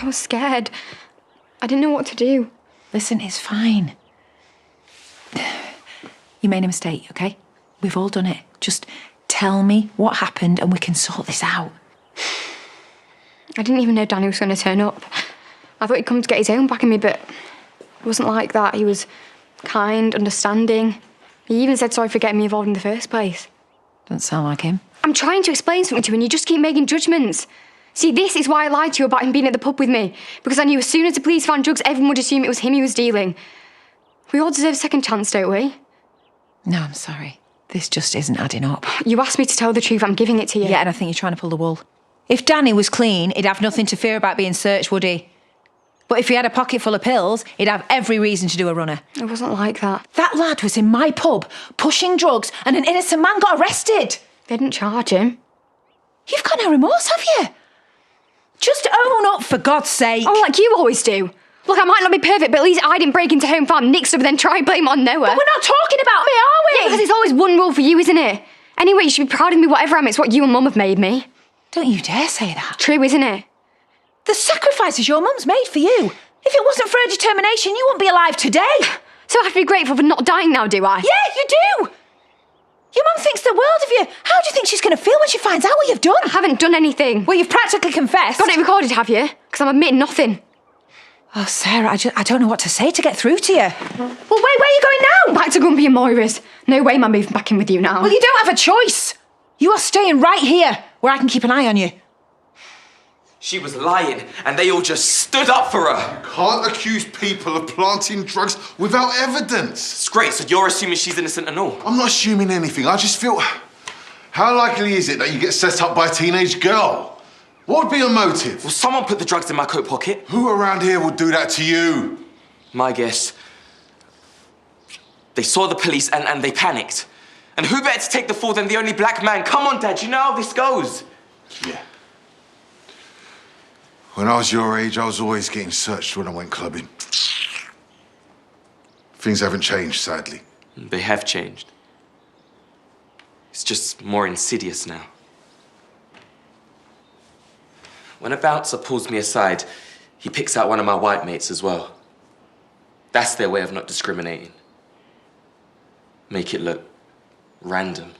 I was scared. I didn't know what to do. Listen, it's fine. You made a mistake, okay? We've all done it. Just tell me what happened and we can sort this out. I didn't even know Danny was going to turn up. I thought he'd come to get his own back in me, but it wasn't like that. He was kind, understanding. He even said sorry for getting me involved in the first place. Doesn't sound like him. I'm trying to explain something to you and you just keep making judgments. See, this is why I lied to you about him being at the pub with me. Because I knew as soon as the police found drugs, everyone would assume it was him he was dealing. We all deserve a second chance, don't we? No, I'm sorry. This just isn't adding up. You asked me to tell the truth, I'm giving it to you. Yeah, and I think you're trying to pull the wool. If Danny was clean, he'd have nothing to fear about being searched, would he? But if he had a pocket full of pills, he'd have every reason to do a runner. It wasn't like that. That lad was in my pub, pushing drugs, and an innocent man got arrested. They didn't charge him. You've got no remorse, have you? Just own up, for God's sake. Oh, like you always do. Look, I might not be perfect, but at least I didn't break into home farm, nick stuff, and then try and blame on Noah. But we're not talking about me, are we? Yeah, because it's always one rule for you, isn't it? Anyway, you should be proud of me, whatever I am. It's what you and Mum have made me. Don't you dare say that. True, isn't it? The sacrifices your mum's made for you. If it wasn't for her determination, you wouldn't be alive today. So I have to be grateful for not dying now, do I? Yeah, you do. Your mum thinks the world of you. How do you think she's going to feel when she finds out what you've done? I haven't done anything. Well, you've practically confessed. Got it recorded, have you? Because I'm admitting nothing. Oh, Sarah, I don't know what to say to get through to you. Well, where are you going now? Back to Grumpy and Moira's. No way am I moving back in with you now. Well, you don't have a choice. You are staying right here, where I can keep an eye on you. She was lying, and they all just stood up for her. You can't accuse people of planting drugs without evidence. It's great, so you're assuming she's innocent and all. I'm not assuming anything. I just feel... How likely is it that you get set up by a teenage girl? What would be your motive? Well, someone put the drugs in my coat pocket. Who around here would do that to you? My guess. They saw the police and they panicked. And who better to take the fall than the only black man? Come on, Dad, you know how this goes. Yeah. When I was your age, I was always getting searched when I went clubbing. Things haven't changed, sadly. They have changed. It's just more insidious now. When a bouncer pulls me aside, he picks out one of my white mates as well. That's their way of not discriminating. Make it look random.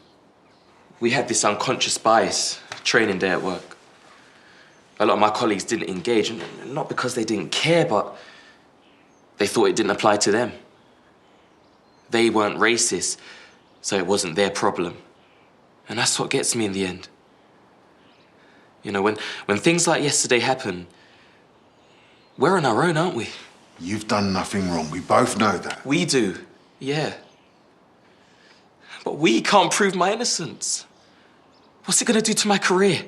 We had this unconscious bias training day at work. A lot of my colleagues didn't engage, and not because they didn't care, but they thought it didn't apply to them. They weren't racist, so it wasn't their problem. And that's what gets me in the end. You know, when things like yesterday happen, we're on our own, aren't we? You've done nothing wrong. We both know that. We do, yeah. But we can't prove my innocence. What's it gonna do to my career?